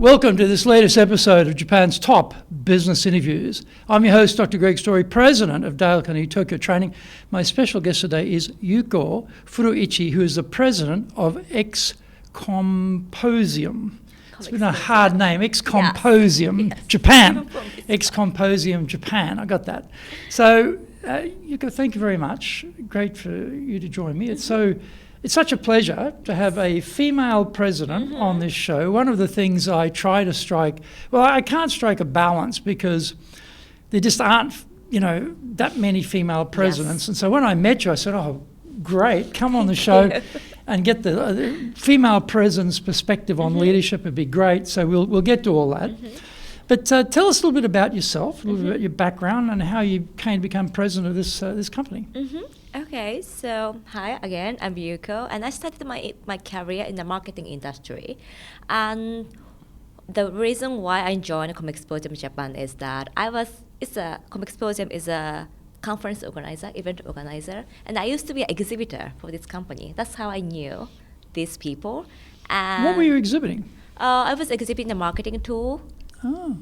Welcome to this latest episode of Japan's Top Business Interviews. I'm your host, Dr. Greg Story, President of Dale Carnegie Tokyo Training. My special guest today is Yuko Furuichi, who is the President of Comexposium. It's been a hard name, Comexposium, yes. Japan. Comexposium, Japan, I got that. So, Yuko, thank you very much. Great for you to join me. It's such a pleasure to have a female president on this show. One of the things I try to strike, well, I can't strike a balance because there just aren't, that many female presidents. Yes. And so when I met you, I said, oh, great, come on the show and get the female president's perspective on leadership would be great. So we'll get to all that. But tell us a little bit about yourself, a little bit about your background and how you came to become president of this company. Okay, so hi again, I'm Yuko, and I started my career in the marketing industry. And the reason why I joined Comexposium Japan is that Comexposium is a conference organizer, event organizer, and I used to be an exhibitor for this company. That's how I knew these people. And what were you exhibiting? I was exhibiting a marketing tool. Oh.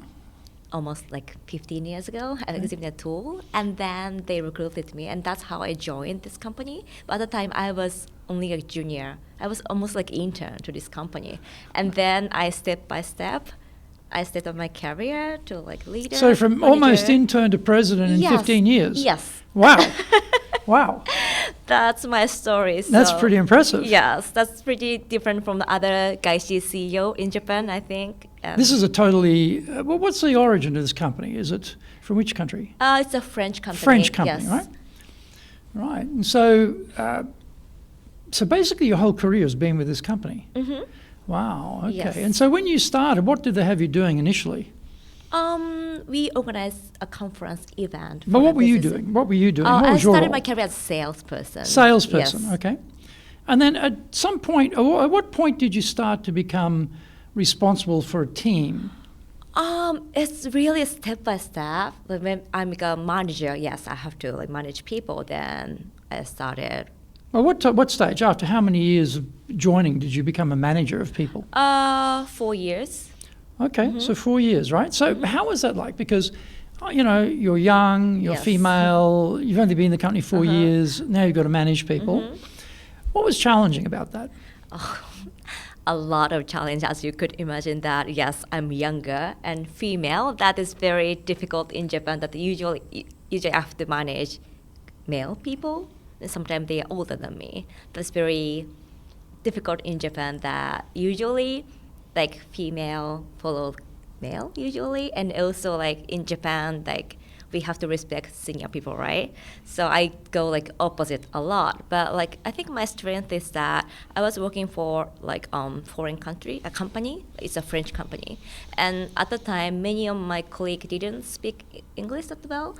Almost like 15 years ago, I was exhibiting a tool, and then they recruited me, and that's how I joined this company. But at the time, I was only a junior. I was almost like intern to this company. And then step by step, I started my career to like leader. So from manager. Almost intern to president in 15 years? Yes. Wow. Wow. That's my story. So that's pretty impressive. Yes, that's pretty different from the other Gaishi CEO in Japan, I think. This is a totally, what's the origin of this company? Is it from which country? It's a French company. French company, yes. Right? Right. And so basically your whole career has been with this company? Wow, okay. Yes. And so when you started, what did they have you doing initially? We organized a conference event. But what were you doing? What were you doing? What I was your started role? my career as a salesperson. Salesperson, yes. Okay. And then at some point, or at what point did you start to become responsible for a team? It's really step by step. Like when I'm a manager, yes, I have to manage people. Then I started. Well, what stage? After how many years of joining did you become a manager of people? 4 years. Okay, so 4 years, right? So how was that like? Because, you're young, you're female, you've only been in the company 4 years, now you've got to manage people. What was challenging about that? A lot of challenge, as you could imagine that, yes, I'm younger and female. That is very difficult in Japan, that usually have to manage male people. And sometimes they are older than me. That's very difficult in Japan, that usually like female follow male usually, and also like in Japan, like we have to respect senior people, right? So I go like opposite a lot. But like I think my strength is that I was working for like foreign country, a company. It's a French company, and at the time many of my colleagues didn't speak English that well.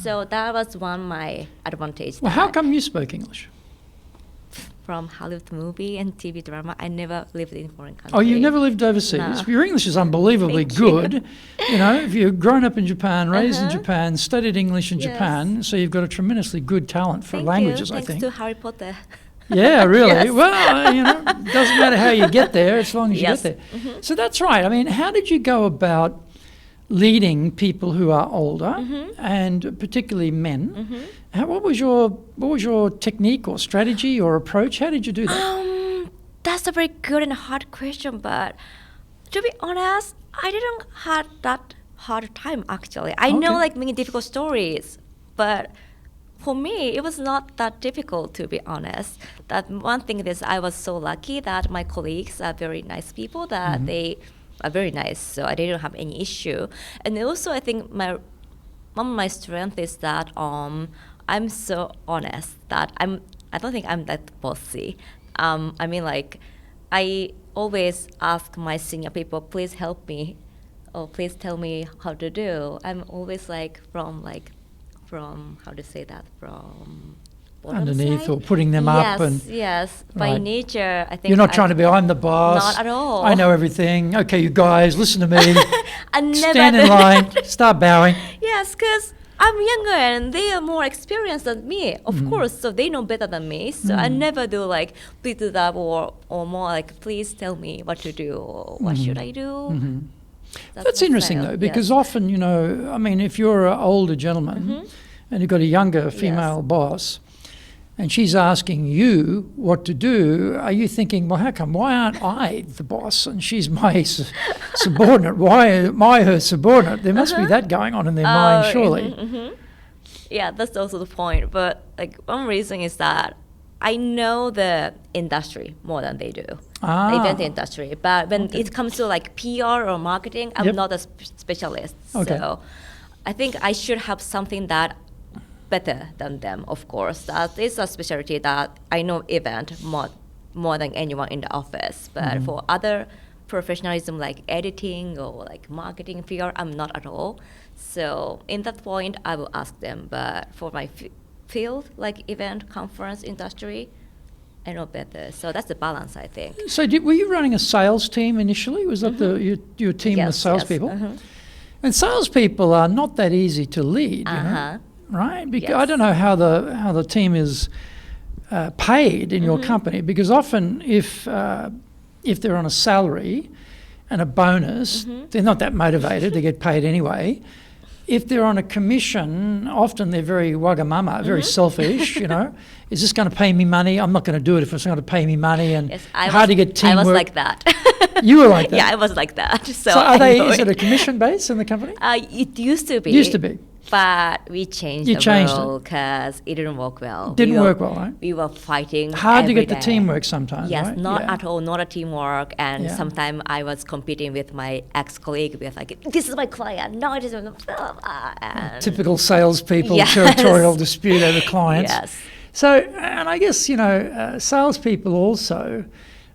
So that was my advantage. Well, how come you spoke English? From Hollywood movie and TV drama, I never lived in foreign country. Oh, you've never lived overseas? No. Your English is unbelievably good. If you've grown up in Japan, raised in Japan, studied English in Japan, so you've got a tremendously good talent for languages, I think. Thanks to Harry Potter. Yeah, really. Yes. Well, it doesn't matter how you get there as long as you get there. So that's right. I mean, how did you go about leading people who are older and particularly men? What was your technique or strategy or approach? How did you do that? That's a very good and hard question, but to be honest, I didn't have that hard time actually. I know like many difficult stories, but for me, it was not that difficult, to be honest. That one thing is I was so lucky that my colleagues are very nice people, that they are very nice, so I didn't have any issue. And also, I think one of my strengths is that I'm so honest that I don't think I'm that bossy. I mean, like, I always ask my senior people, please help me, or please tell me how to do. I'm always like from how to say that, from underneath side? or putting them up. Yes. Right. By nature, I think you're not trying to be, I'm the boss. Not at all. I know everything. Okay, you guys, listen to me. I never Stand in line, start bowing. Yes, because I'm younger and they are more experienced than me, of course, so they know better than me. So I never do like, please do that, or more like, please tell me what to do, or what should I do? That's interesting though, because often, I mean, if you're an older gentleman and you've got a younger female boss, and she's asking you what to do, are you thinking, well, how come? Why aren't I the boss and she's my subordinate? Why am I her subordinate? There must be that going on in their mind, surely. Yeah, that's also the point. But like one reason is that I know the industry more than they do, the event industry. But when it comes to like PR or marketing, I'm not a specialist. So I think I should have something that better than them, of course. That is a specialty that I know event more than anyone in the office. But for other professionalism like editing or like marketing PR, I'm not at all. So in that point, I will ask them. But for my field, like event, conference, industry, I know better. So that's the balance, I think. So were you running a sales team initially? Was that your team of salespeople? And salespeople are not that easy to lead, you know? Right? Because I don't know how the team is paid in your company, because often if they're on a salary and a bonus, they're not that motivated. They get paid anyway. If they're on a commission, often they're very wagamama, very selfish. Is this going to pay me money? I'm not going to do it if it's not going to pay me money. And hard to get teamwork. I was like that. You were like that. Yeah, I was like that. So is it a commission base in the company? It used to be. Used to be. But we changed the role because it didn't work well. Didn't work well, right? We were fighting hard every to get day. the teamwork sometimes, Yes, right? not at all, not a teamwork. And sometimes I was competing with my ex-colleague with like, this is my client, no, it isn't. Typical salespeople, territorial dispute over clients. Yes. So, and I guess, salespeople also,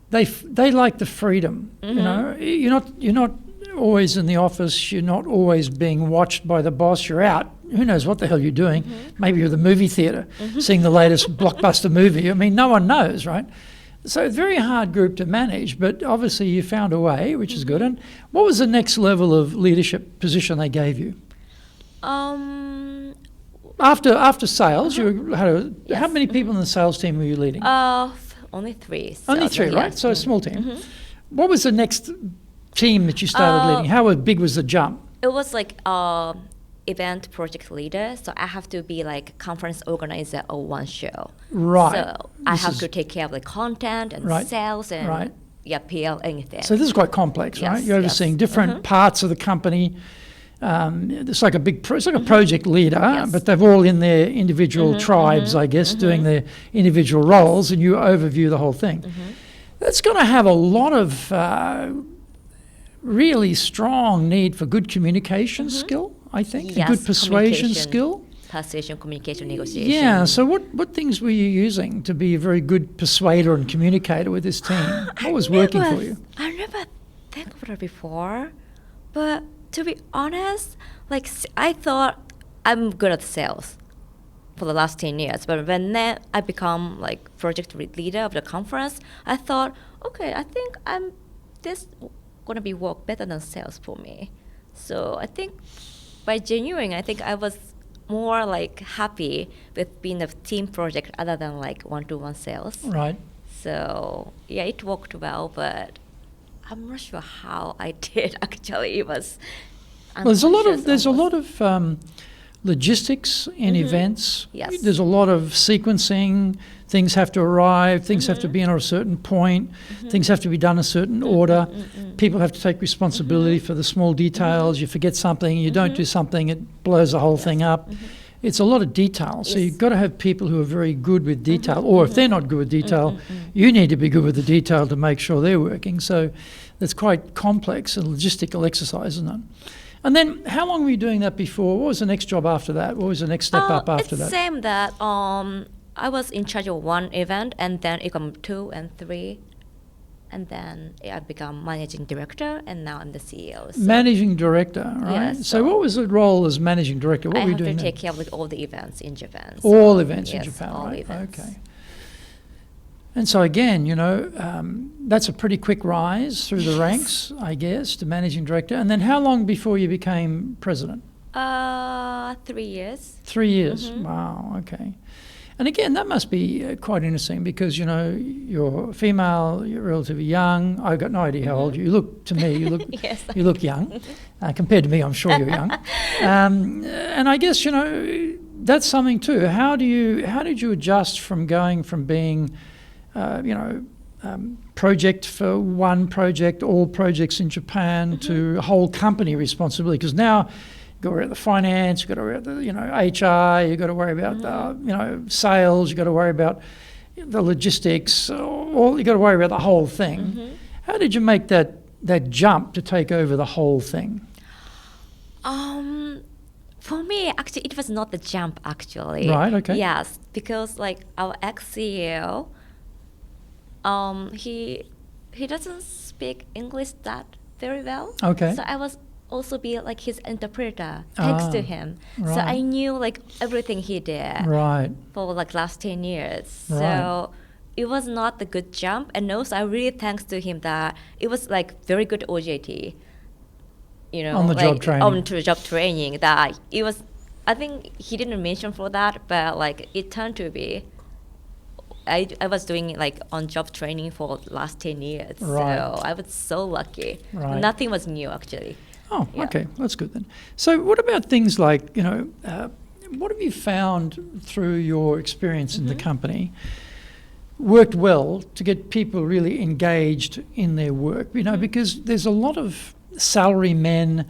they like the freedom, You're not always in the office, you're not always being watched by the boss, you're out. Who knows what the hell you're doing? Maybe you're at the movie theatre, seeing the latest blockbuster movie. I mean, no one knows, right? So it's a very hard group to manage, but obviously you found a way, which is good. And what was the next level of leadership position they gave you? After sales, you had how many people in the sales team were you leading? Only 3. Only 3, right? So a small team. What was the next team that you started leading? How big was the jump? It was like event project leader, so I have to be like conference organizer of one show. Right. So I have to take care of the content and sales and PL, anything. So this is quite complex, right? You're overseeing different parts of the company. It's like it's like a project leader, but they're all in their individual tribes, I guess, doing their individual roles, and you overview the whole thing. That's going to have a lot of really strong need for good communication skill, I think, and good persuasion skill. Persuasion, communication, negotiation. Yeah, so what things were you using to be a very good persuader and communicator with this team? What was working for you? I never think of it before, but to be honest, like I thought I'm good at sales for the last 10 years, but when I become like project leader of the conference, I thought, okay, I think this gonna be work better than sales for me. So I think by genuine, I think I was more like happy with being a team project other than like one-to-one sales. Right. So yeah, it worked well, but I'm not sure how I did actually. It was there's a lot of logistics in events. Yes. There's a lot of sequencing. Things have to arrive. Things have to be in a certain point. Things have to be done in a certain order. People have to take responsibility for the small details. You forget something, you don't do something, it blows the whole thing up. It's a lot of detail. So you've got to have people who are very good with detail. Or if they're not good with detail, you need to be good with the detail to make sure they're working. So it's quite complex and logistical exercise, isn't it? And then how long were you doing that before? What was the next job after that? What was the next step up after that? It's the same that I was in charge of one event, and then it became 2 and 3. And then I become managing director, and now I'm the CEO. So. Managing director, right? Yes, so what was the role as managing director? What were you doing? I have to there? take care of all the events in Japan. All events in Japan, all right? Events. Okay. And so again, that's a pretty quick rise through the ranks, I guess, to managing director. And then how long before you became president? 3 years. 3 years. Wow. Okay. And again, that must be quite interesting because you're female, you're relatively young. I've got no idea how old you look. To me, you look Yes. you look young compared to me. I'm sure you're young. And I guess that's something too. How did you adjust from going from being, project for one project, all projects in Japan to a whole company responsibility? Because now you've got to worry about the finance, you've got to worry about the HR, you've got to worry about the sales, you've got to worry about the logistics, you've got to worry about the whole thing. How did you make that jump to take over the whole thing? For me, actually, it was not the jump, actually. Right, okay. Yes, because our ex-CEO, he doesn't speak English that very well. Okay. So I was also be his interpreter thanks to him. Right. So I knew everything he did. Right. For last 10 years. Right. So it was not a good jump, and also I really thanks to him that it was very good OJT. On the job training. On to job training, that it was. I think he didn't mention for that, but it turned to be. I was doing on job training for last 10 years, right. So I was so lucky. Right. Nothing was new actually. Oh, yeah. Okay, that's good then. So, what about things what have you found through your experience in the company worked well to get people really engaged in their work? Because there's a lot of salary men,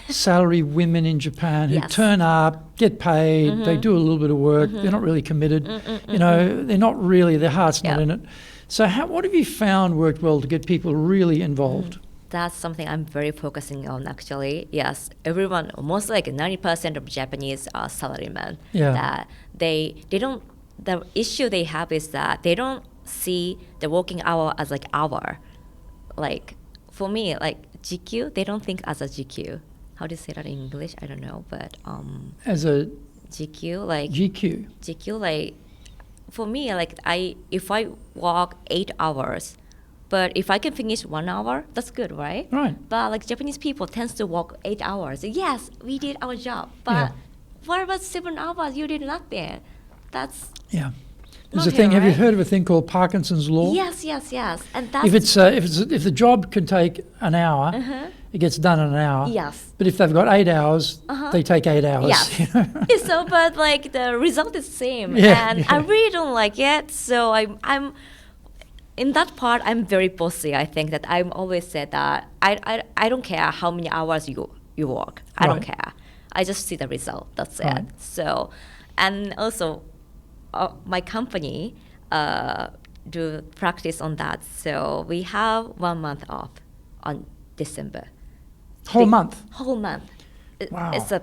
salary women in Japan who turn up, get paid, they do a little bit of work, they're not really committed, they're not really, their heart's not in it. So what have you found worked well to get people really involved? That's something I'm very focusing on actually. Yes, everyone, almost 90% of Japanese are salarymen. Yeah. That they don't, the issue they have is that they don't see the working hour as hour. For me, GQ, they don't think as a GQ. How do you say that in English? I don't know, but as a GQ, GQ, for me, if I work 8 hours, but if I can finish 1 hour, that's good, right? Right. But Japanese people tends to work 8 hours. Yes, we did our job, but what about 7 hours? You did nothing. That's There's a thing. Have you heard of a thing called Parkinson's law? Yes. And that's if the job can take an hour, it gets done in an hour. Yes. But if they've got 8 hours, they take 8 hours. Yes. So, but the result is the same, I really don't like it. So I'm in that part. I'm very bossy. I think that I'm always said that I don't care how many hours you work. I don't care. I just see the result. That's it. So, and also. My company do practice on that. So we have 1 month off on December. Whole month? Whole month. Wow. It's a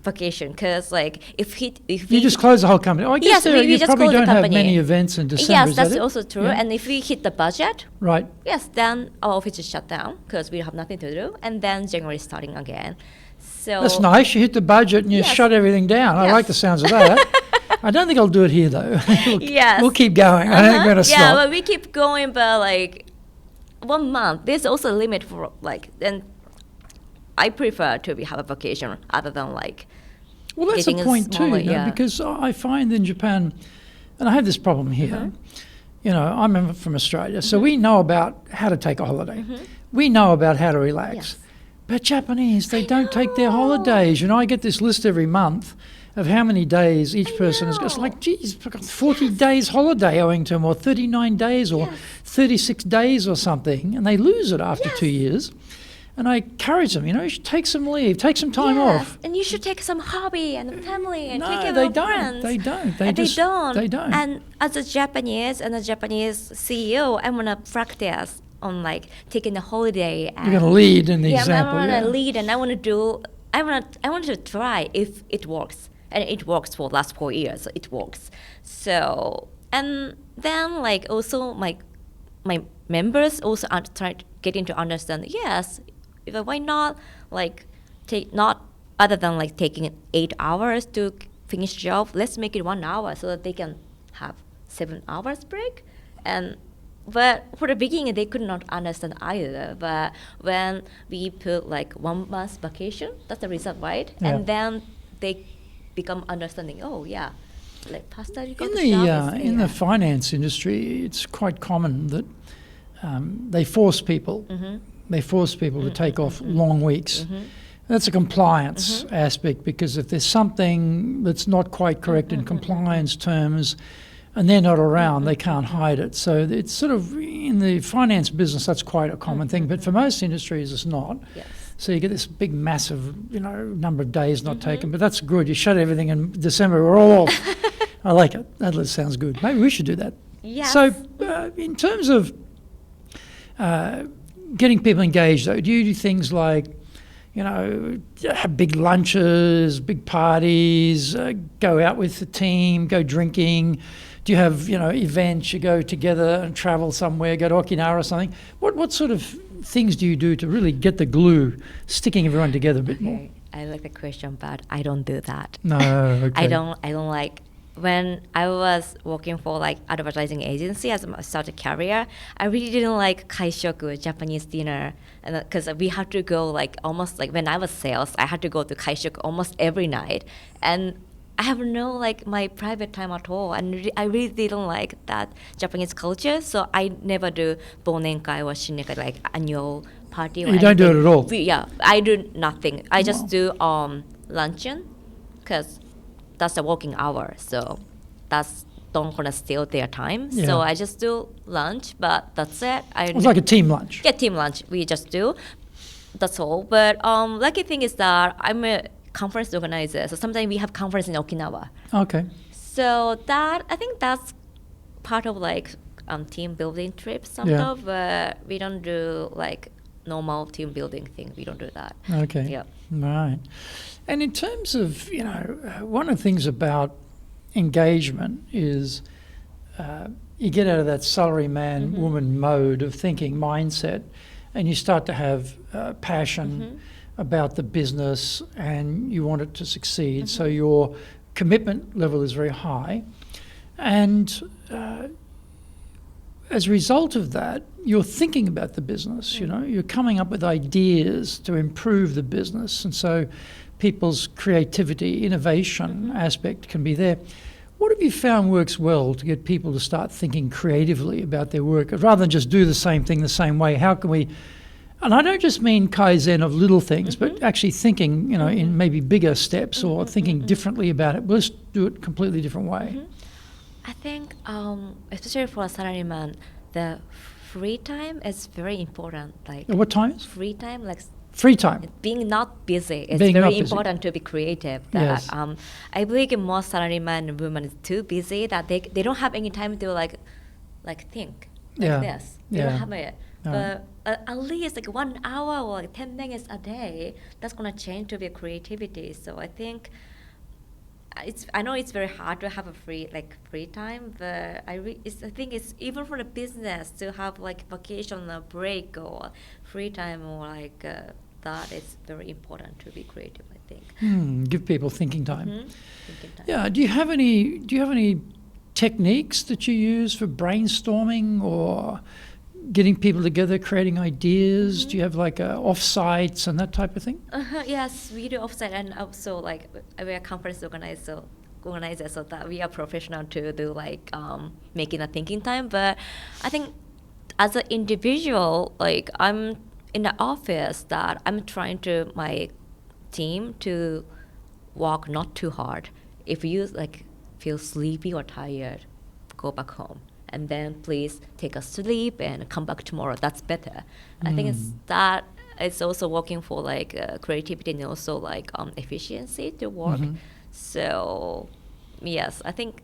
vacation because if you just close the whole company. Oh, I guess we you just probably close don't the have company. many events in December. Yes, is that's that also true. Yeah. And if we hit the budget, right? Yes, then our office is shut down because we have nothing to do, and then January is starting again. So that's nice. You hit the budget and you shut everything down. I like the sounds of that. I don't think I'll do it here though. We'll keep going. I don't think we're gonna stop. Yeah, but we keep going. But 1 month, there's also a limit for then. I prefer to have a vacation other than Well, that's the point too, because I find in Japan, and I have this problem here. I'm from Australia, so we know about how to take a holiday. We know about how to relax. Yes. But Japanese, they don't take their holidays. I get this list every month of how many days each person has got. It's geez, I've got 40 days holiday owing to them, or 39 days, or 36 days or something, and they lose it after 2 years. And I encourage them, you should take some leave, take some time off. And you should take some hobby and family and no, take care they of your friends. They don't. They don't. And as a Japanese CEO, I want to practice on taking a holiday. And you're going to lead in the example. I want to lead, and I want to do. I want to try if it works, and it works for the last 4 years. So it works. So and then also my members also are trying to get into understand. Yes, why not take not other than taking 8 hours to finish job. Let's make it 1 hour so that they can have 7 hours break, and but for the beginning, they could not understand either. But when we put like 1 month vacation, that's the result, right? Yeah. And then they become understanding. Oh yeah, like pasta. You got In the finance industry, it's quite common that they force people. They force people to take off long weeks. That's a compliance aspect, because if there's something that's not quite correct in compliance terms and they're not around, they can't hide it. So it's sort of, in the finance business, that's quite a common thing, but for most industries it's not. Yes. So you get this big, massive, number of days not taken, but that's good. You shut everything in December, we're all off. I like it. That sounds good. Maybe we should do that. Yes. So in terms of getting people engaged, though, do you do things like, have big lunches, big parties, go out with the team, go drinking? Do you have, events, you go together and travel somewhere, go to Okinawa or something? What sort of things do you do to really get the glue sticking everyone together a bit more? I like the question, but I don't do that. No, okay. I don't like. When I was working for like advertising agency as my started career, I really didn't like kaishoku, Japanese dinner, and because we had to go like almost like when I was sales, I had to go to kaishoku almost every night, and I have no like my private time at all, and I really didn't like that Japanese culture, so I never do bonenkai or shinnekai, like annual party. Or You don't do it at all? I do nothing. I just do luncheon, because that's the working hour, so that's don't gonna steal their time. Yeah. So I just do lunch, but that's it. It's like a team lunch. Yeah, team lunch. We just do. That's all. But lucky thing is that I'm a conference organizer, so sometimes we have conference in Okinawa. Okay. So that I think that's part of like team building trips, but we don't do like normal team building thing. We don't do that. Okay. Yeah. Right. And in terms of, one of the things about engagement is you get out of that salaryman woman mode of thinking mindset, and you start to have passion about the business, and you want it to succeed. So your commitment level is very high. And as a result of that, you're thinking about the business, you're coming up with ideas to improve the business. And so people's creativity, innovation aspect can be there. What have you found works well to get people to start thinking creatively about their work, rather than just do the same thing the same way? How can we, and I don't just mean Kaizen of little things, but actually thinking, in maybe bigger steps, or thinking differently about it. Let's do it a completely different way. I think, especially for a salaryman, the free time is very important. Like What time is? free time, like Free time. being not busy is Being not very busy. important to be creative. That Yes. I believe most salaryman and women is too busy that they don't have any time to like think like this. They don't have it. But at least like 1 hour or like 10 minutes a day, that's gonna change to be creativity. So I think I know it's very hard to have a free time, but I think it's even for the business to have like vacation or break or free time or like that is very important to be creative, I think. Give people thinking time. Thinking time. Yeah. Do you have any techniques that you use for brainstorming or getting people together, creating ideas? Do you have like off-sites and that type of thing? Yes, we do offsite, and also like we are conference organizer, so that we are professional to do like making a thinking time. But I think as an individual, like I'm in the office, that I'm trying to my team to work not too hard. If you like feel sleepy or tired, go back home. And then please take a sleep and come back tomorrow. That's better. I think it's also working for like creativity and also like efficiency to work. So yes, I think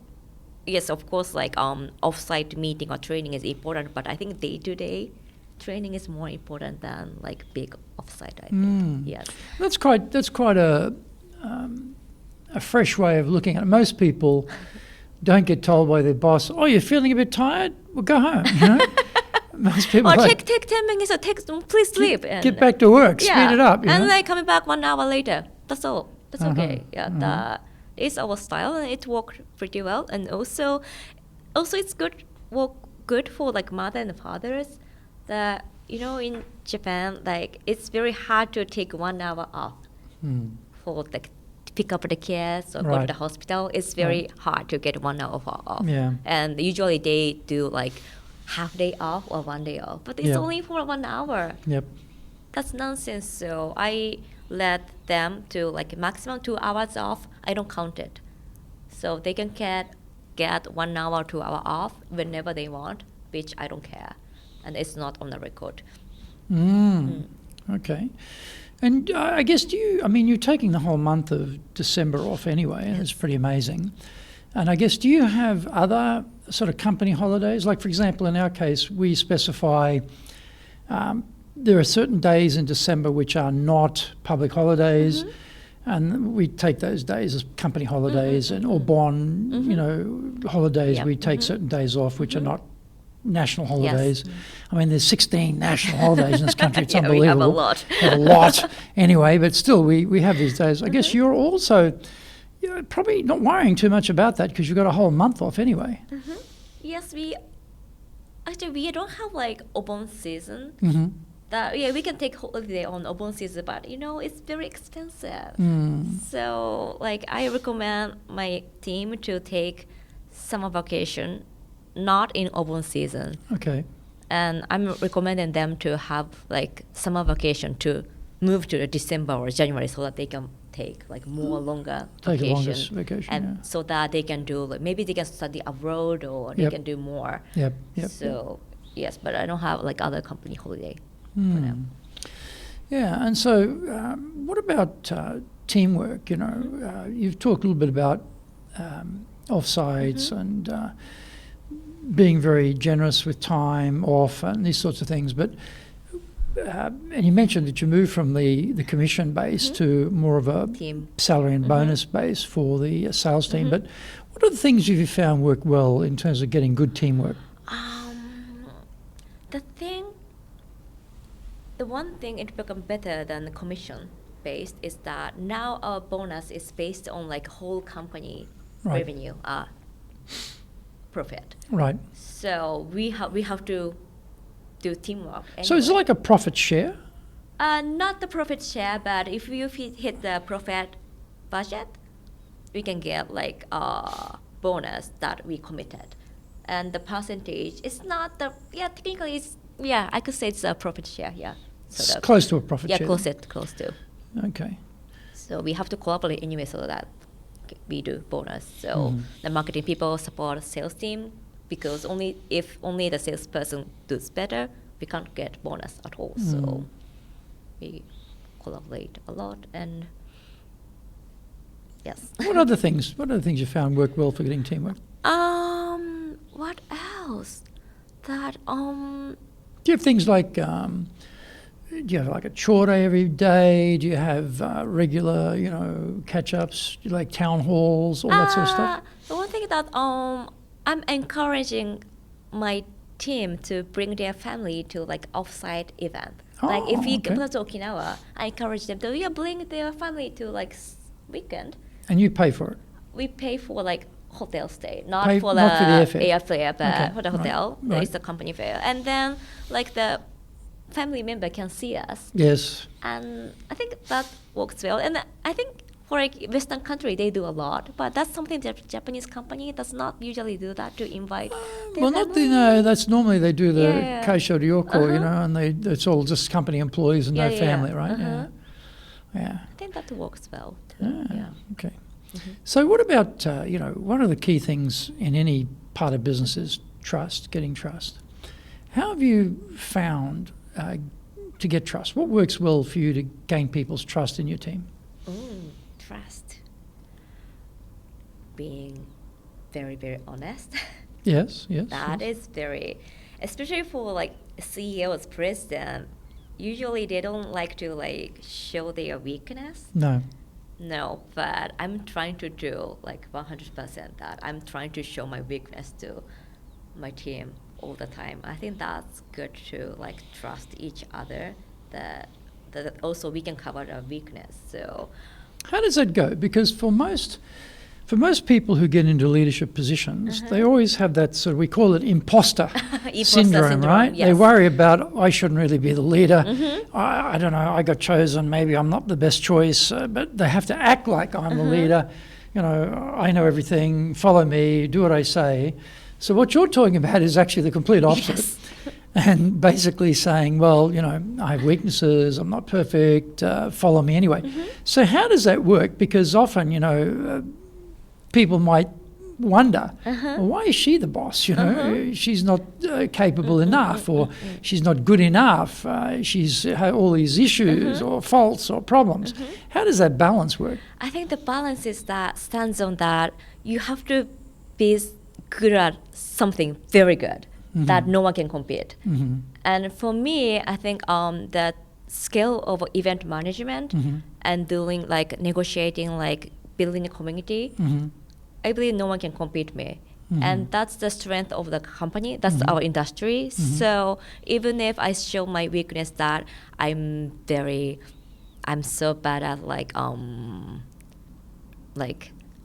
of course like off-site meeting or training is important, but I think day-to-day training is more important than like big off-site. I think yes. That's quite a fresh way of looking at it. Most people don't get told by their boss, "Oh, you're feeling a bit tired? Well, go home." Most people Or like, take 10 minutes or please sleep. And get back to work, speed it up. And like coming back 1 hour later. That's all. That's okay. Yeah, that is our style, and it worked pretty well. And also it's good work good for like mother and fathers that, in Japan, like it's very hard to take 1 hour off for like to pick up the kids or go to Right. the hospital. It's very hard to get 1 hour off. Yeah. And usually they do like half day off or 1 day off, but it's Yeah. only for 1 hour. Yep. That's nonsense. So I let them to like maximum 2 hours off. I don't count it. So they can get 1 hour, 2 hour off whenever they want, which I don't care. And it's not on the record. Okay. And I guess you're taking the whole month of December off anyway, and it's pretty amazing. And I guess, do you have other sort of company holidays? Like, for example, in our case, we specify there are certain days in December which are not public holidays, and we take those days as company holidays, and or holidays. Yep. We take certain days off which are not national holidays. I mean, there's 16 national holidays in this country. It's unbelievable. We have a lot. We have a lot. Anyway, but still, we have these days. I guess you're also probably not worrying too much about that because you've got a whole month off anyway. Yes, we don't have like open season. We can take holiday on open season, but it's very expensive. So like I recommend my team to take summer vacation, not in open season. Okay. And I'm recommending them to have like summer vacation to move to December or January so that they can take like more longer Take a longer vacation. vacation, And so that they can do like maybe they can study abroad or they can do more. Yep. So yes, but I don't have like other company holiday for them. Yeah, and so what about teamwork? You've talked a little bit about offsites and being very generous with time off and these sorts of things. But and you mentioned that you moved from the commission base to more of a Team. salary and bonus base for the sales team. But what are the things have you found work well in terms of getting good teamwork? The one thing it become better than the commission based is that now our bonus is based on like whole company revenue, profit. Right. So we have to do teamwork. So is it like a profit share? Not the profit share, but if you hit the profit budget, we can get like a bonus that we committed. And the percentage is not technically it's, I could say it's a profit share, It's close to a profit share. Yeah, close to. Okay. So we have to collaborate anyway so that we do bonus. So the marketing people support sales team because if only the salesperson does better, we can't get bonus at all. So we collaborate a lot and yes. What other things you found work well for getting teamwork? What else? That Do you have things like do you have like a chore day every day? Do you have regular, catch-ups, like town halls, all that sort of stuff? The one thing that I'm encouraging my team to bring their family to like off-site event. Like if you go to Okinawa, I encourage them to bring their family to like weekend. And you pay for it? We pay for like hotel stay, not for not for the airfare. airfare, but for the hotel. Right. It's the company fare, and then like the family member can see us. Yes. And I think that works well. And I think for like Western country, they do a lot, but that's something that Japanese company does not usually do that to invite. Well, that's normally they do the Keio Ryoko, and it's all just company employees and no family, right? Yeah. I think that works well too. Yeah. Okay. So what about, one of the key things in any part of business is trust, getting trust. How have you found to get trust? What works well for you to gain people's trust in your team? Trust. Being very, very honest. Yes. That is very, especially for like CEOs, president, usually they don't like to like show their weakness. No, but I'm trying to do like 100% that. I'm trying to show my weakness to my team all the time. I think that's good to like trust each other. That also we can cover our weakness. So, how does that go? Because for most For most people who get into leadership positions, they always have that sort of, we call it imposter syndrome, right? Yes. They worry about, I shouldn't really be the leader. I don't know, I got chosen, maybe I'm not the best choice, but they have to act like I'm the leader. You know, I know everything, follow me, do what I say. So what you're talking about is actually the complete opposite. Yes. And basically saying, well, you know, I have weaknesses, I'm not perfect, follow me anyway. So how does that work? Because often, you know, people might wonder, well, why is she the boss? You know, she's not capable enough, or she's not good enough. She's had all these issues or faults or problems. How does that balance work? I think the balance is that stands on that you have to be good at something very good that no one can compete. And for me, I think that skill of event management and doing like negotiating, like building a community, I believe no one can compete me. And that's the strength of the company. That's our industry. So even if I show my weakness that I'm so bad at like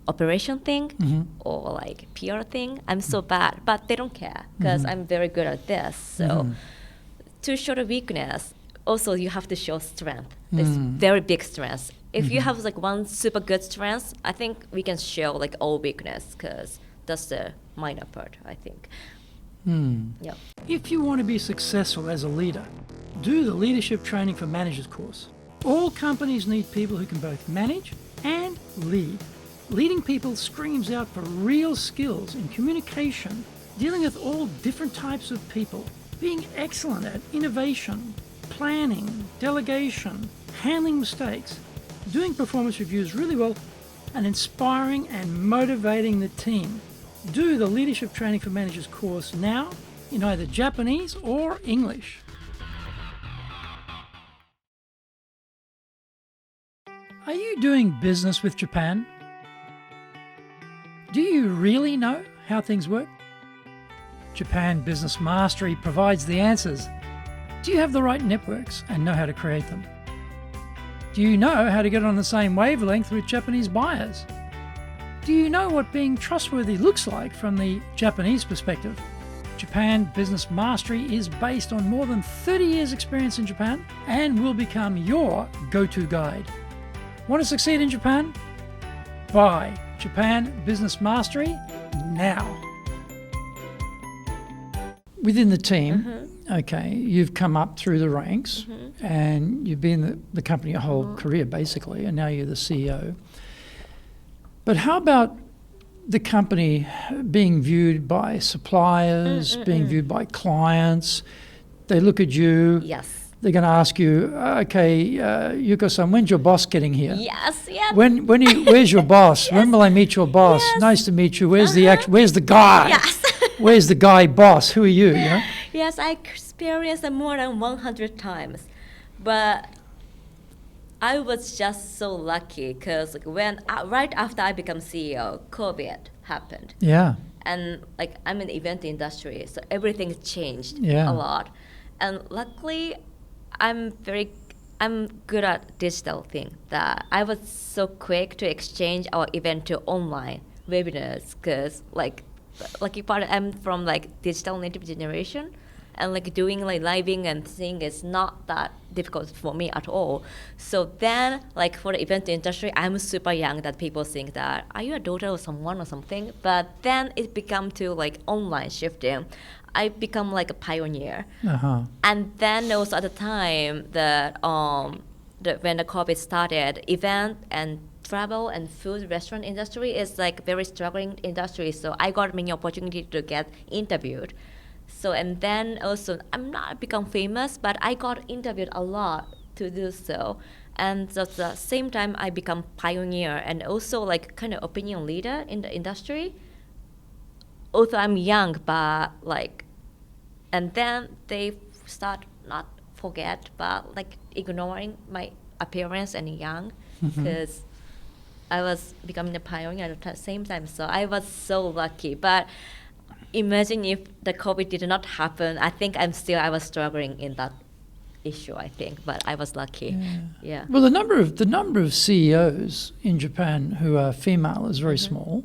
operation thing or like PR thing, I'm so bad, but they don't care because I'm very good at this. So to show the weakness, also you have to show strength. This very big strength. If you have like one super good strength, I think we can show like all weakness because that's the minor part, I think. Yeah. If you want to be successful as a leader, do the Leadership Training for Managers course. All companies need people who can both manage and lead. Leading people screams out for real skills in communication, dealing with all different types of people, being excellent at innovation, planning, delegation, handling mistakes, doing performance reviews really well, and inspiring and motivating the team. Do the Leadership Training for Managers course now in either Japanese or English. Are you doing business with Japan? Do you really know how things work? Japan Business Mastery provides the answers. Do you have the right networks and know how to create them? Do you know how to get on the same wavelength with Japanese buyers? Do you know what being trustworthy looks like from the Japanese perspective? Japan Business Mastery is based on more than 30 years' experience in Japan and will become your go-to guide. Want to succeed in Japan? Buy Japan Business Mastery now. Within the team, okay, you've come up through the ranks and you've been the company your whole career basically, and now you're the CEO. But how about the company being viewed by suppliers, being viewed by clients? They look at you. Yes. They're going to ask you, okay, Yuko-san, when's your boss getting here? Yes, yes. Where's your boss? When will I meet your boss? Yes. Nice to meet you. Where's the guy? Yes. Where's the guy boss? Who are you? You know? Yes, I experienced it more than 100 times. But I was just so lucky because when right after I became CEO, COVID happened. Yeah. And like I'm in the event industry, so everything changed Yeah. a lot. And luckily, I'm good at digital thing. That I was so quick to exchange our event to online webinars because like lucky part I'm from like digital native generation, and like doing like living and thing is not that difficult for me at all. So then like for the event industry, I'm super young that people think that are you a daughter of someone or something, but then it become to like online shifting. I become like a pioneer. And then also at the time that when the COVID started, event and travel and food restaurant industry is like very struggling industry. So I got many opportunity to get interviewed. So and then also I'm not become famous, but I got interviewed a lot to do so. And at the same time I become pioneer and also like kind of opinion leader in the industry. Also I'm young, but like, and then they start not forget, but like ignoring my appearance and young, because I was becoming a pioneer at the same time. So I was so lucky. But imagine if the COVID did not happen, I think I was struggling in that issue, I think, but I was lucky. Yeah. Well, the number of CEOs in Japan who are female is very small,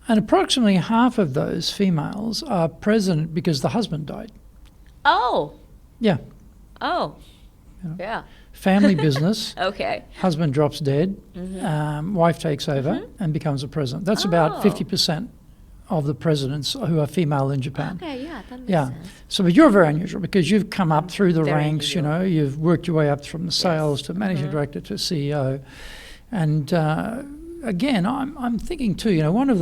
and approximately half of those females are president because the husband died. Oh. Yeah. Oh. Yeah. Family business. Okay. Husband drops dead. Wife takes over and becomes a president. That's about 50% of the presidents who are female in Japan. Okay, yeah, that makes sense. So, but you're very unusual because you've come up through the Very ranks. You unusual. know, you've worked your way up from the sales to managing director to CEO, and again, I'm thinking too. You know, one of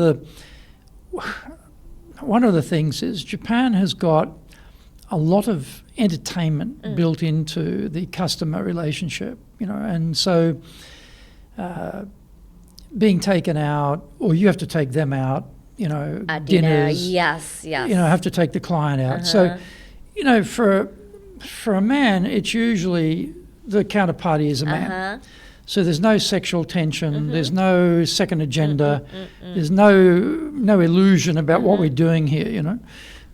the things is Japan has got a lot of entertainment built into the customer relationship. You know, and so being taken out, or you have to take them out. You know, Dinner, dinners. yes. You know, have to take the client out. So, you know, for a man, it's usually the counterparty is a man. So there's no sexual tension. There's no second agenda. There's no illusion about what we're doing here. You know,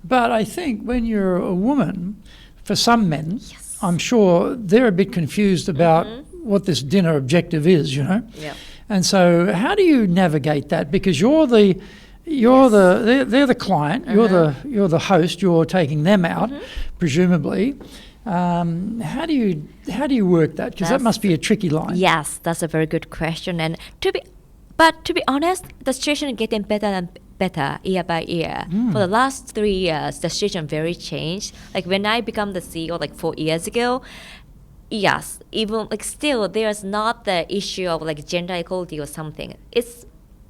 but I think when you're a woman, for some men, I'm sure they're a bit confused about what this dinner objective is. You know, and so how do you navigate that? Because they're the client, you're the host, you're taking them out, presumably. How do you work that? Because that must be a tricky line. Yes, that's a very good question. And to be honest, the situation is getting better and better year by year. For the last 3 years, the situation very changed. Like when I became the CEO like 4 years ago, yes, even like still there's not the issue of like gender equality or something. It's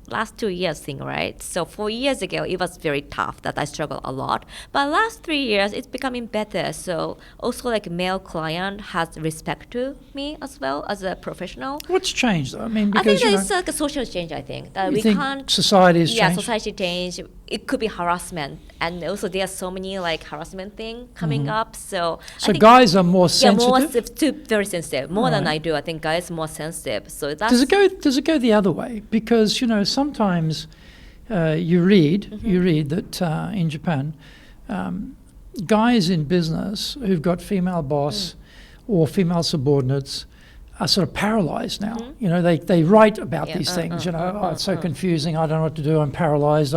last 2 years thing, right? So 4 years ago, it was very tough that I struggled a lot. But last 3 years, it's becoming better. So also like male client has respect to me as well as a professional. What's changed though? I mean, I because think it's like a social change, I think. That you we think can't... society has Yeah, changed? society change. It could be harassment. And also there's so many like harassment thing coming up. So I think guys are more sensitive? very sensitive. More than I do. I think guys are more sensitive. So that's... Does it go the other way? Because, you know, sometimes you read that in Japan, guys in business who've got female boss or female subordinates are sort of paralyzed now. You know, they write about these things. You know, oh, it's so confusing. I don't know what to do. I'm paralyzed.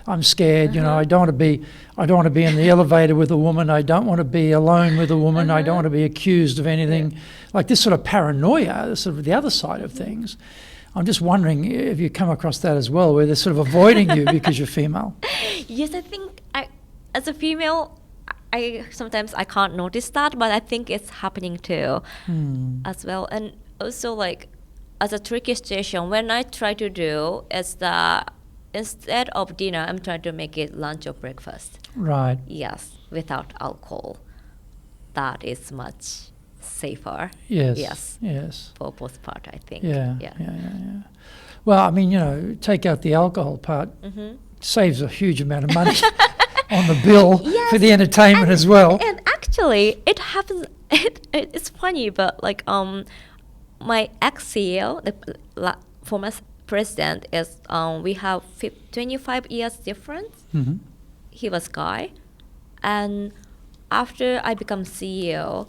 I'm scared. You know, I don't want to be in the elevator with a woman. I don't want to be alone with a woman. I don't want to be accused of anything. Like this sort of paranoia, sort of the other side of things. I'm just wondering if you come across that as well, where they're sort of avoiding you because you're female. Yes, I think as a female, sometimes I can't notice that, but I think it's happening too as well. And also like as a tricky situation, when I try to do is that instead of dinner, I'm trying to make it lunch or breakfast. Right. Yes, without alcohol. That is much safer. Yes. For both part, I think. Yeah. Well, I mean, you know, take out the alcohol part, saves a huge amount of money on the bill for the entertainment as well. And actually, it happens. It's funny, but like my ex-CEO, the former president, is we have 25 years difference. He was guy, and after I become CEO,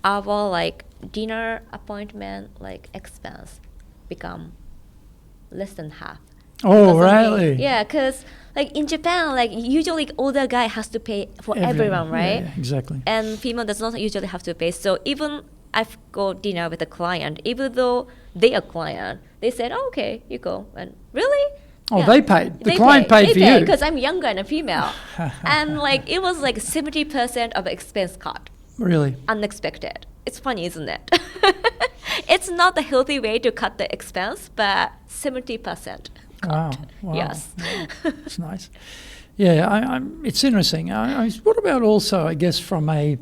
our like dinner appointment like expense become less than half. Oh, really? Yeah, because like in Japan, like usually older guy has to pay for everyone, right? Yeah, exactly. And female does not usually have to pay. So even I've got dinner with a client, even though they are client, they said, oh, okay, you go. And really? Oh, Yeah. they paid. The client paid for you. Because I'm younger and a female. And like it was like 70% of expense cut. Really? Unexpected. It's funny, isn't it? It's not a healthy way to cut the expense, but 70%. Wow. Yes. Wow. It's nice. Yeah, it's interesting. What about also, I guess, from a,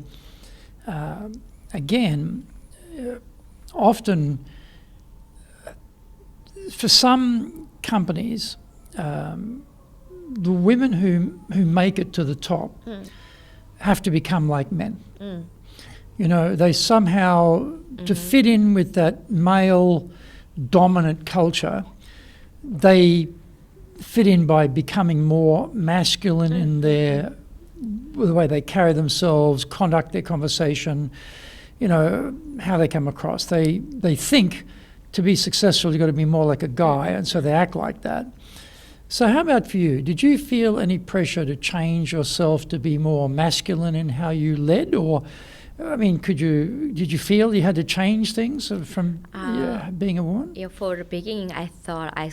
again, often for some companies, the women who make it to the top have to become like men. You know, they somehow, to fit in with that male dominant culture, they fit in by becoming more masculine in the way they carry themselves, conduct their conversation, how they come across. They think to be successful, you've got to be more like a guy, and so they act like that. So how about for you? Did you feel any pressure to change yourself to be more masculine in how you led? Or, I mean, did you feel you had to change things from being a woman? Yeah, for the beginning, I thought I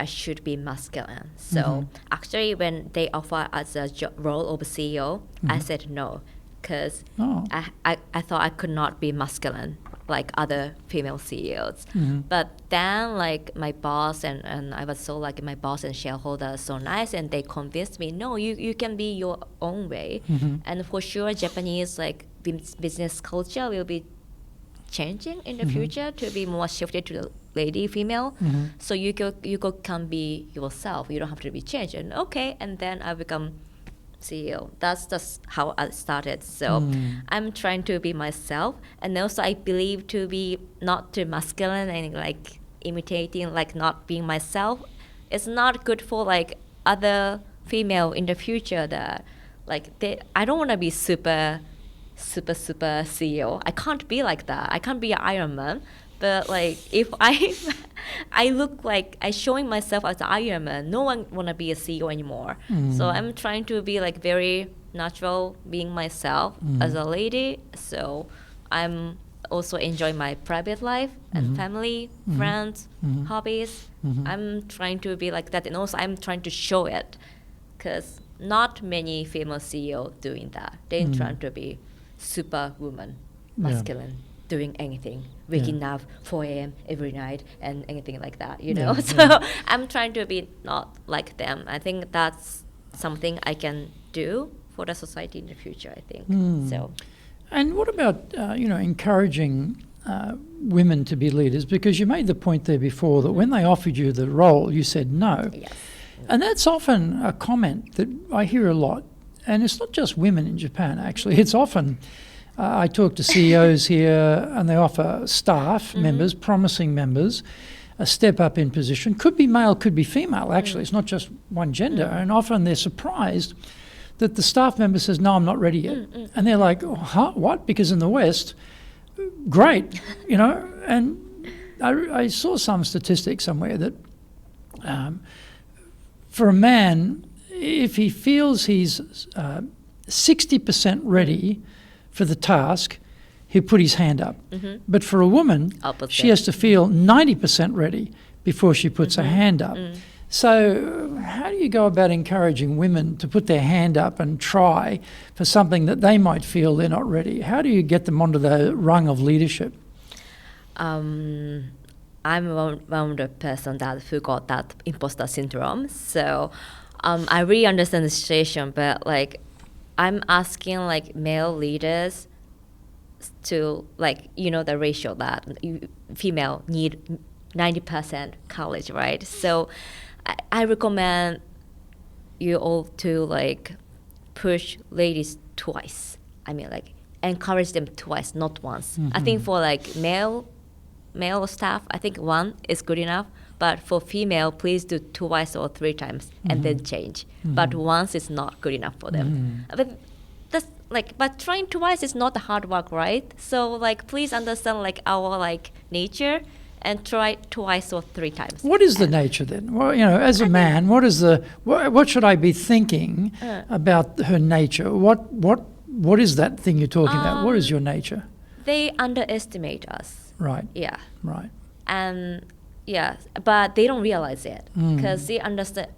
should be masculine. So actually, when they offered us a role of CEO, I said no, because I thought I could not be masculine like other female CEOs. But then like my boss and I was so like my boss and shareholders so nice, and they convinced me, no, you can be your own way. And for sure Japanese like business culture will be changing in the future to be more shifted to the lady female. So you can be yourself, you don't have to be changed. And okay, and then I become CEO. That's just how I started. So I'm trying to be myself, and also I believe to be not too masculine and like imitating, like not being myself. It's not good for like other female in the future that like I don't want to be super CEO. I can't be like that. I can't be an Iron Man. But like if I look like I showing myself as an Iron Man, no one wanna be a CEO anymore. So I'm trying to be like very natural, being myself as a lady. So I'm also enjoying my private life and family, friends, hobbies. I'm trying to be like that, and also I'm trying to show it, because not many female CEO doing that. They're trying to be superwoman, masculine. Doing anything, waking up 4 a.m. every night and anything like that, So I'm trying to be not like them. I think that's something I can do for the society in the future, I think. So, and what about encouraging women to be leaders? Because you made the point there before that when they offered you the role, you said no. Yes. And that's often a comment that I hear a lot. And it's not just women in Japan, actually. It's often I talk to CEOs here, and they offer staff members, promising members, a step up in position. Could be male, could be female, actually. It's not just one gender. And often they're surprised that the staff member says, no, I'm not ready yet. And they're like, oh, huh, what? Because in the West, great, And I saw some statistic somewhere that for a man, if he feels he's 60% ready for the task, he'll put his hand up. But for a woman, she has to feel 90% ready before she puts her hand up. So how do you go about encouraging women to put their hand up and try for something that they might feel they're not ready? How do you get them onto the rung of leadership? I'm one of the person who got that imposter syndrome. So I really understand the situation, but like I'm asking like male leaders to like, the ratio that female need 90% college, right? So I recommend you all to like push ladies twice. I mean like encourage them twice, not once. I think for like male staff, I think one is good enough. But for female, please do twice or 3 times and then change. But once is not good enough for them. But that's but trying twice is not hard work, right? So like, please understand like our like nature and try twice or 3 times. What is the nature then? Well, as a man, what should I be thinking about her nature? What is that thing you're talking about? What is your nature? They underestimate us. Right. Yeah. Right. And yeah, but they don't realize it because they understand.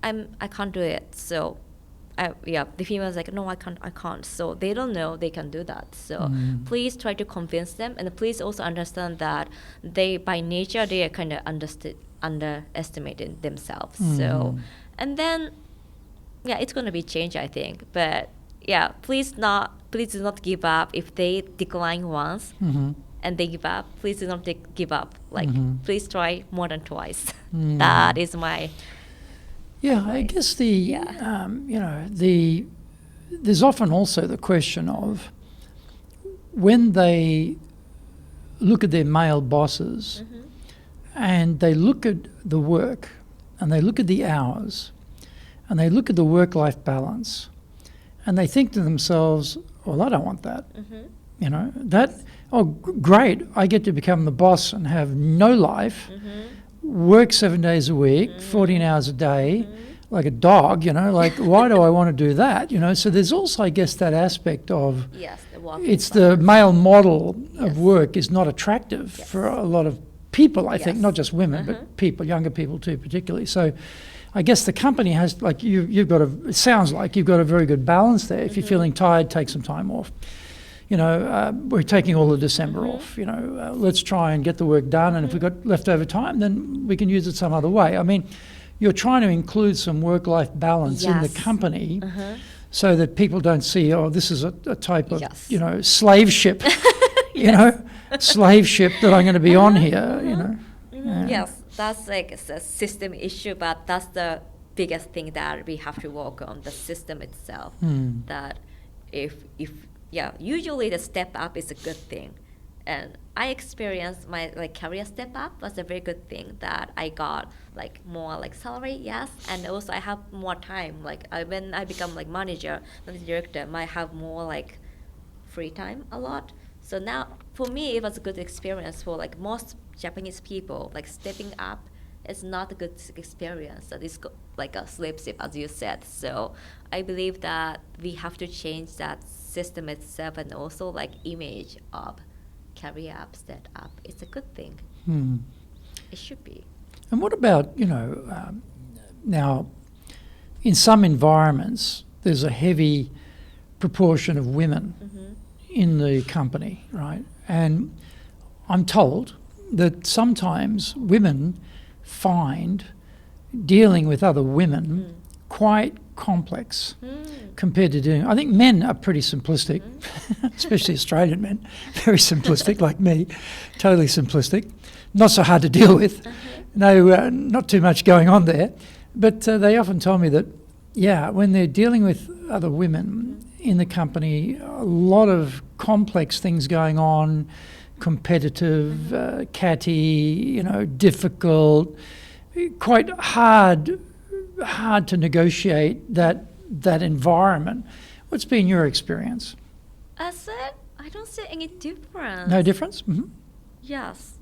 I can't do it. So, the female's like, no, I can't. So they don't know they can do that. So please try to convince them, and please also understand that they, by nature, they are kind of underestimating themselves. So, and then, it's gonna be change, I think. But please do not give up if they decline once. And they give up, please do not give up. Like, please try more than twice. That is my... I guess there's often also the question of when they look at their male bosses and they look at the work and they look at the hours and they look at the work-life balance and they think to themselves, well, I don't want that. You know, great, I get to become the boss and have no life, work 7 days a week, 14 hours a day, like a dog, you know, like why do I want to do that? You know, so there's also, I guess, that aspect of it's the male model of work is not attractive for a lot of people, I think, not just women, but people, younger people too, particularly. So I guess the company has, like you've got it sounds like you've got a very good balance there. If you're feeling tired, take some time off. You know, we're taking all of December off, you know, let's try and get the work done. And if we've got leftover time, then we can use it some other way. I mean, you're trying to include some work-life balance in the company so that people don't see, oh, this is a type of, you know, slave ship, you know, slave ship that I'm going to be on here, you know. Yes, that's like a system issue, but that's the biggest thing that we have to work on, the system itself. That usually the step up is a good thing. And I experienced my career step up was a very good thing that I got more salary, and also I have more time. When I become manager director, I have more free time a lot. So now for me it was a good experience. For most Japanese people, stepping up is not a good experience. That is like a slave ship, as you said. So I believe that we have to change that system itself and also image of career up, step up. It's a good thing. It should be. And what about, you know, now in some environments there's a heavy proportion of women in the company, right? And I'm told that sometimes women find dealing with other women quite complex compared to doing. I think men are pretty simplistic, especially Australian men, very simplistic like me, totally simplistic, not so hard to deal with. No, not too much going on there. But they often tell me that, when they're dealing with other women in the company, a lot of complex things going on, competitive, catty, you know, difficult, quite hard to negotiate that environment. What's been your experience? I don't see any difference. No difference? Yes,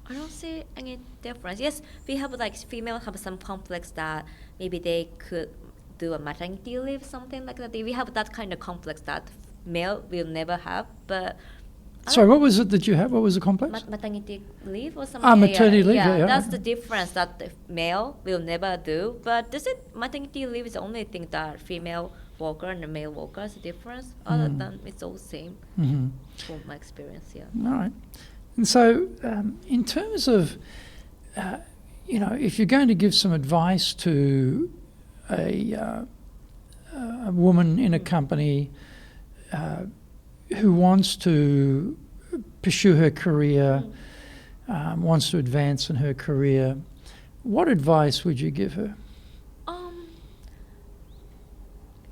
I don't see any difference. Yes, we have female have some complex that maybe they could do a maternity leave, something like that. We have that kind of complex that male will never have. But sorry, what was it that you had? What was the complex? Maternity leave or something. Maternity leave. Yeah, that's the difference that the male will never do. But maternity leave is the only thing that female worker and the male worker is the difference. Other than it's all the same from my experience. All right. And so, in terms of, you know, if you're going to give some advice to a woman in a company who wants to pursue her career, wants to advance in her career, what advice would you give her?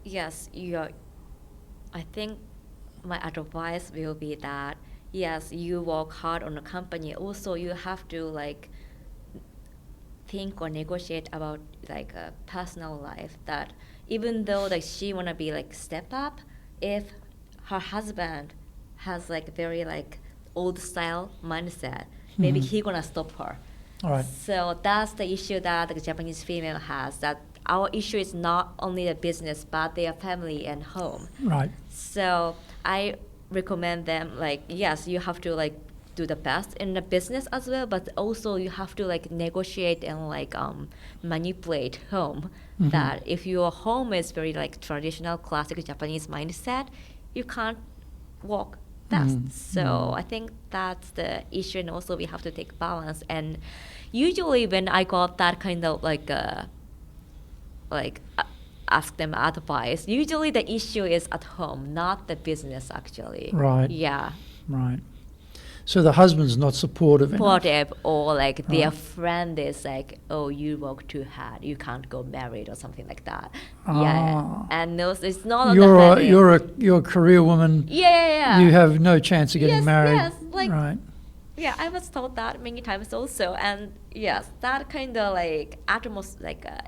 Yes, I think my advice will be that, yes, you work hard on a company. Also, you have to think or negotiate about a personal life. That even though she wanna be step up, if her husband has very old style mindset, maybe he gonna stop her. All right. So that's the issue that the Japanese female has. That our issue is not only the business but their family and home. Right. So I recommend them yes, you have to do the best in the business as well, but also you have to negotiate and manipulate home. That if your home is very traditional classic Japanese mindset, you can't work best. So I think that's the issue, and also we have to take balance. And usually when I got that kind of ask them advice, usually the issue is at home, not the business actually. Right. Yeah. Right. So the husband's not supportive enough. Or their friend is oh, you work too hard, you can't go married or something like that. Yeah. And no, it's not you're a career woman. Yeah. You have no chance of getting married. Yes, right. Yeah, I was told that many times also. And yes, that kind of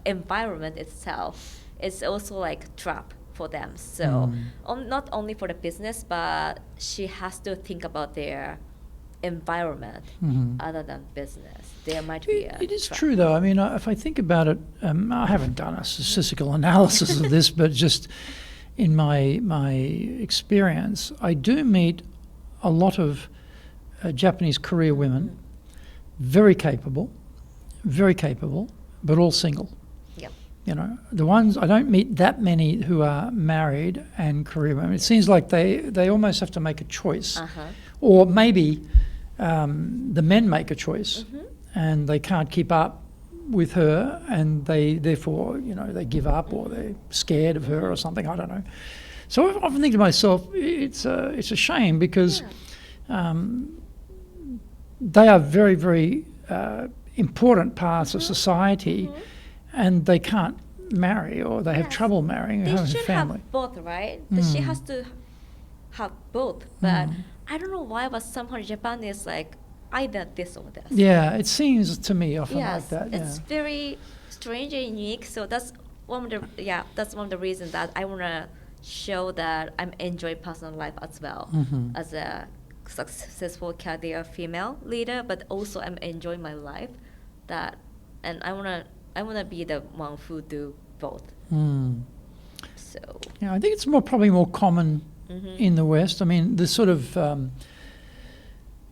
environment itself is also trap for them. So not only for the business, but she has to think about their environment other than business. There might be It is true, though. I mean, if I think about it, I haven't done a statistical analysis of this, but just in my experience, I do meet a lot of Japanese career women, very capable, but all single. Yep. You know, the ones I don't meet that many who are married and career women. It seems like they almost have to make a choice, or maybe the men make a choice, and they can't keep up with her, and they therefore, you know, they give up, or they're scared of her or something. I don't know. So I often think to myself, it's a shame, because they are very, very important parts of society, and they can't marry, or they have trouble marrying and They having a should family. have both, right? She has to have both, but I don't know why, but somehow Japan is like either this or this. Yeah, it seems to me often like that. It's very strange and unique. So that's one of the reasons that I want to show that I'm enjoying personal life as well, as a successful career female leader, but also I'm enjoying my life. And I wanna be the one who do both. So yeah, I think it's probably more common in the West. I mean, the sort of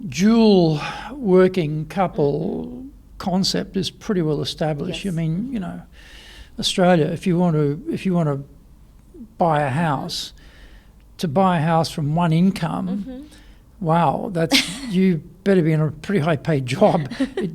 dual working couple concept is pretty well established. Yes. I mean, you know, Australia, if you want to buy a house, to buy a house from one income, wow, that's you better be in a pretty high paid job.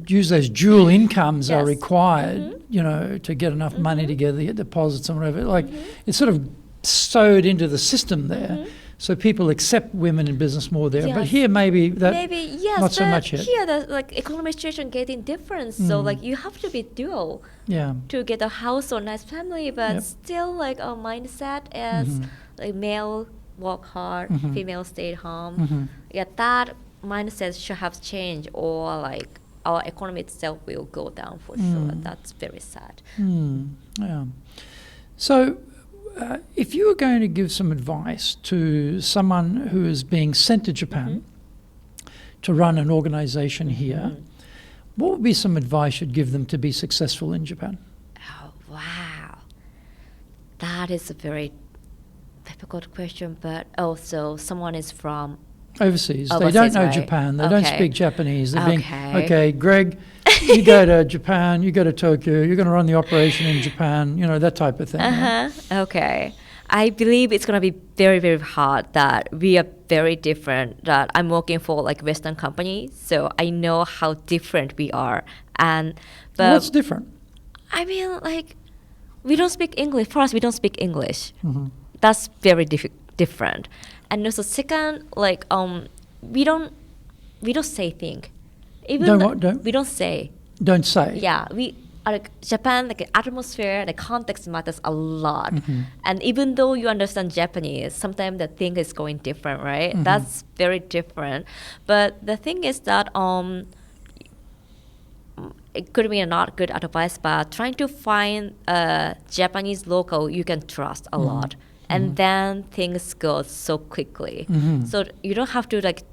Use those dual incomes are required, you know, to get enough money together, get deposits and whatever. Like it's sort of sewed into the system there. So people accept women in business more there. But here maybe yes, not so but much yet. Here the like economic situation getting different. So like you have to be dual to get a house or nice family, but still like our mindset is like male work hard, female stay at home. Yeah, that mindset should have changed, or like our economy itself will go down for sure. That's very sad. Yeah. So if you were going to give some advice to someone who is being sent to Japan to run an organization here, what would be some advice you'd give them to be successful in Japan? Oh, wow. That is a very difficult question, but also someone is from overseas. They don't know right? Japan. They don't Okay. speak Japanese. They're being, Okay. okay, Greg, you go to Japan, you go to Tokyo, you're going to run the operation in Japan, you know, that type of thing. Right? Okay. I believe it's going to be very, very hard, that we are very different, that I'm working for like Western company, so I know how different we are. But What's different? I mean, like, we don't speak English. For us, we don't speak English. That's very different. And also second, like, we don't say thing. We don't say. Don't say. Yeah, we like Japan, like atmosphere, the context matters a lot. And even though you understand Japanese, sometimes the thing is going different, right? That's very different. But the thing is that it could be a not good advice, but trying to find a Japanese local you can trust a lot. And then things go so quickly. So you don't have to like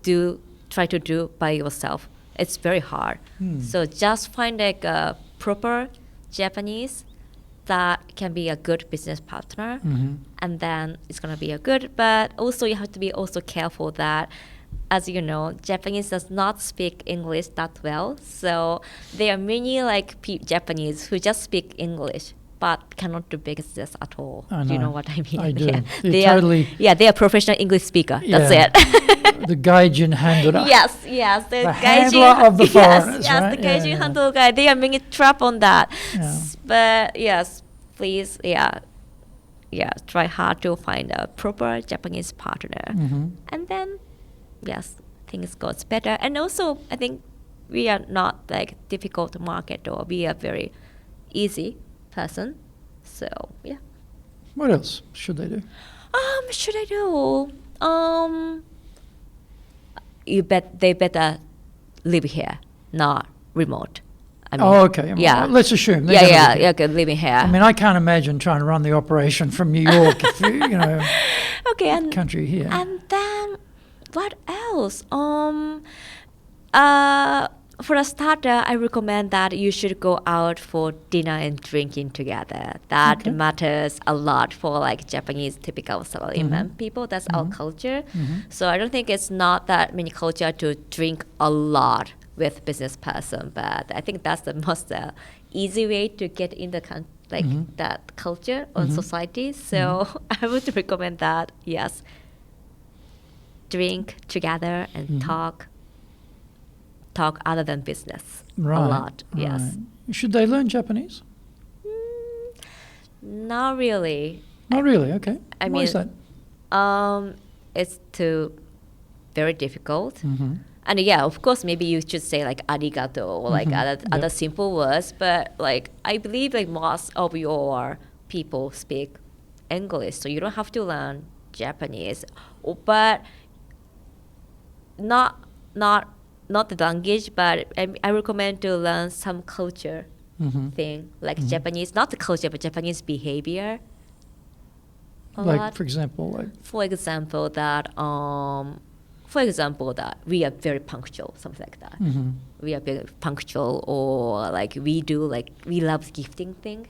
try to do by yourself. It's very hard. So just find like a proper Japanese that can be a good business partner, and then it's gonna be a good. But also you have to be also careful that, as you know, Japanese does not speak English that well. So there are many like Japanese who just speak English but cannot do business at all. I know. Do you know what I mean? I do. Yeah. They are professional English speaker. That's it. The gaijin handler. Yes. The handler of the foreigners, yes, right? the gaijin handler guy. They are making trap on that. Yeah. But yes, please, try hard to find a proper Japanese partner, and then yes, things goes better. And also, I think we are not like difficult to market, or we are very easy person. So yeah. What else should they do? Should I do? They better live here, not remote. I mean, Oh, okay. Yeah. Well, let's assume. They're Yeah, gonna yeah, be yeah. here. Good living here. I mean, I can't imagine trying to run the operation from New York, if you know, Okay, and country here. and then what else? For a starter, I recommend that you should go out for dinner and drinking together. That Okay. matters a lot for like Japanese typical salaryman people. That's our culture. So I don't think it's not that many culture to drink a lot with business person, but I think that's the most easy way to get in the that culture or society. So I would recommend that. Yes, drink together and talk other than business Right. a lot. Yes. Right. Should they learn Japanese? Not really. Not really. Okay. I Why is mean, that? It's too very difficult. And yeah, of course, maybe you should say like arigato or like other simple words. But like I believe like most of your people speak English, so you don't have to learn Japanese. But not the language, but I recommend to learn some culture thing, like Japanese, not the culture, but Japanese behavior. Like, for example, For example, that we are very punctual, something like that. We are very punctual, or like we love gifting thing,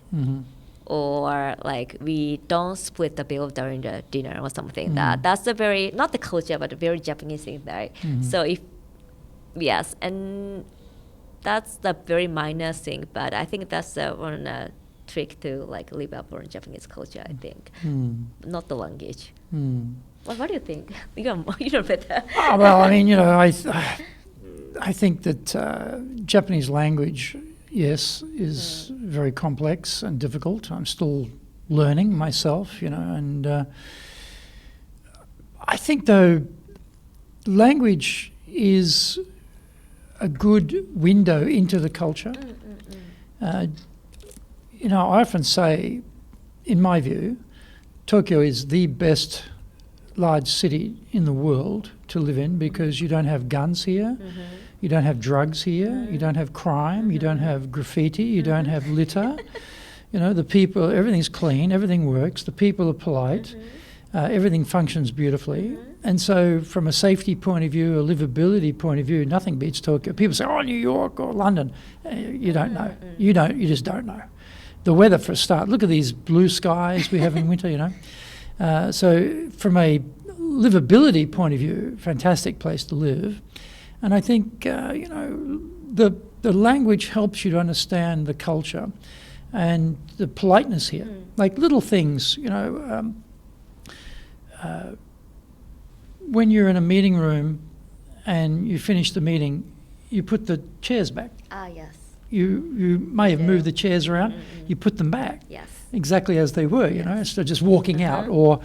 or like we don't split the bill during the dinner or something. That's a very, not the culture, but a very Japanese thing, right? So yes, and that's the very minor thing, but I think that's one trick to like live up on Japanese culture. I think, not the language. Well, what do you think? You know better. Oh, well, I mean, you know, I think that Japanese language, yes, is very complex and difficult. I'm still learning myself, you know, and I think though language is a good window into the culture. You know, I often say, in my view, Tokyo is the best large city in the world to live in because you don't have guns here, you don't have drugs here, you don't have crime, you don't have graffiti, you don't have litter. You know, the people, everything's clean, everything works, the people are polite, everything functions beautifully. And so from a safety point of view, a livability point of view, nothing beats Tokyo. People say, oh, New York or London. You don't know. You just don't know. The weather, for a start, look at these blue skies we have in winter, you know. So from a livability point of view, fantastic place to live. And I think, you know, the language helps you to understand the culture and the politeness here. Like little things, you know, when you're in a meeting room and you finish the meeting, you put the chairs back. Ah, yes. You may have moved the chairs around, you put them back. Yes. Exactly as they were, you know, instead of just walking out, or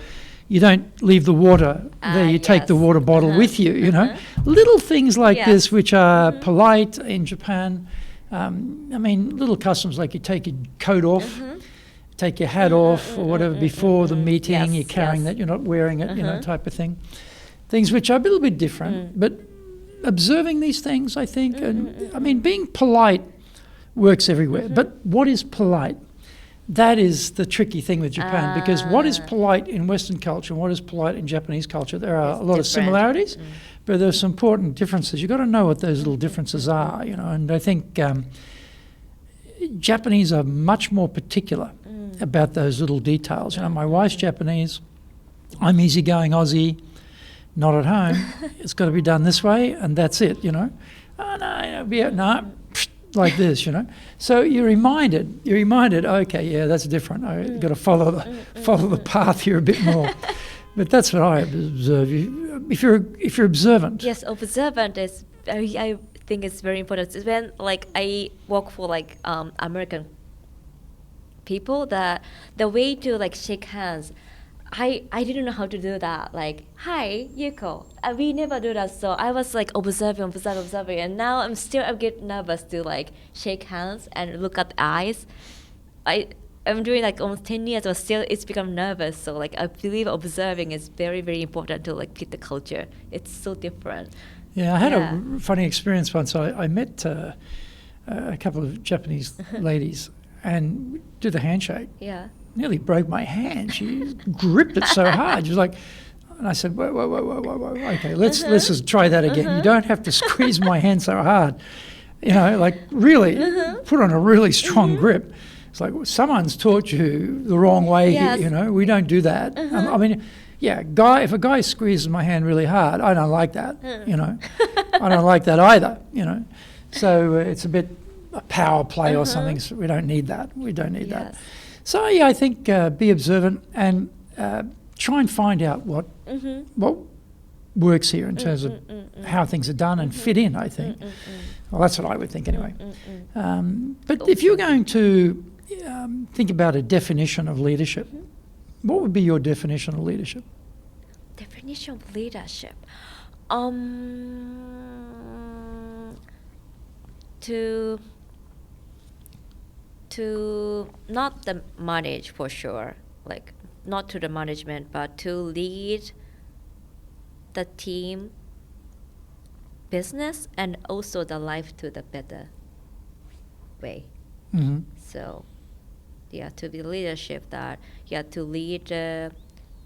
you don't leave the water there, you take the water bottle with you, you know. Little things like this which are polite in Japan. I mean, little customs like you take your coat off, take your hat off or whatever before the meeting, you're carrying that, you're not wearing it, you know, type of thing. Things which are a little bit different, but observing these things, I think, and I mean, being polite works everywhere, but what is polite? That is the tricky thing with Japan, because what is polite in Western culture and what is polite in Japanese culture, there are a lot of similarities, but there's some important differences. You've got to know what those little differences are, you know, and I think Japanese are much more particular about those little details. You know, my wife's Japanese, I'm easygoing Aussie, not at home. It's got to be done this way, and that's it, you know. Oh, no, like this, you know. So you're reminded, okay, yeah, that's different. I've got to follow the path here a bit more. But that's what I observe. If you're observant. Yes, observant is, I think it's very important. When like I work for like American people, the way to like shake hands, I didn't know how to do that. Like, hi, Yuko. We never do that. So I was like observing. And now I get nervous to like shake hands and look at the eyes. I'm doing like almost 10 years, but still it's become nervous. So like I believe observing is very, very important to like get the culture. It's so different. Yeah, I had a funny experience once. I met a couple of Japanese ladies and do the handshake. Yeah. Nearly broke my hand. She gripped it so hard. She was like, and I said, whoa, okay, let's just try that again. You don't have to squeeze my hand so hard. You know, like really put on a really strong grip. It's like someone's taught you the wrong way here, you know. We don't do that. I mean, yeah, if a guy squeezes my hand really hard, I don't like that, you know. I don't like that either, you know. So it's a bit a power play or something. So we don't need that. We don't need that. So yeah, I think be observant and try and find out what works here in terms of how things are done and fit in, I think. Well, that's what I would think anyway. But if you're going to think about a definition of leadership, what would be your definition of leadership? Definition of leadership. To not the manage for sure, like not to the management, but to lead the team, business, and also the life to the better way. So, yeah, to be leadership that to lead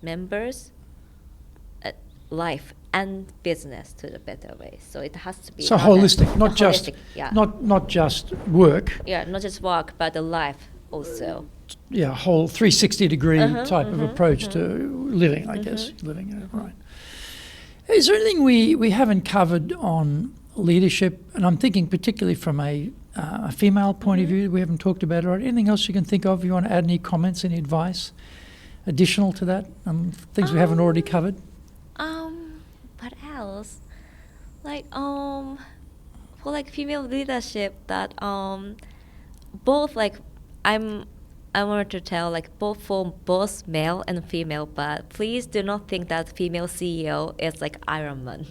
members, life and business to the better way. So it has to be so holistic, not just not just work. Yeah, not just work, but the life also. Yeah, whole 360-degree type of approach to living, I guess. Living, right. Is there anything we haven't covered on leadership? And I'm thinking particularly from a female point of view, we haven't talked about it. Right? Anything else you can think of? You want to add any comments, any advice additional to that? Things we haven't already covered? What else? Like for like female leadership that both like I wanted to tell like both for both male and female, but please do not think that female CEO is like Iron Man.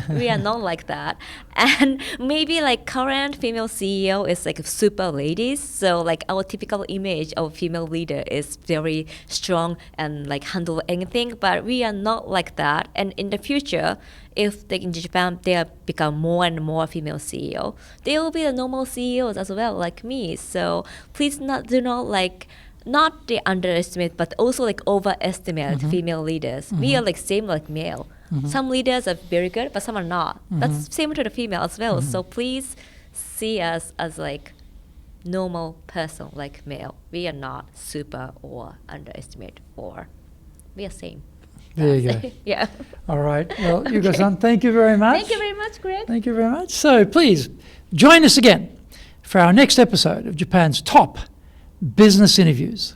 We are not like that. And maybe like current female CEO is like super ladies. So like our typical image of female leader is very strong and like handle anything, but we are not like that. And in the future, if like in Japan they become more and more female CEO, they will be the normal CEOs as well, like me. So please do not like not the underestimate, but also like overestimate female leaders. We are like same like male. Some leaders are very good, but some are not. That's same to the female as well. So please see us as like normal person like male. We are not super or underestimate, or we are same. There you go. Yeah. All right. Well, Yuko-san, thank you very much. Thank you very much, Greg. Thank you very much. So please join us again for our next episode of Japan's top business interviews.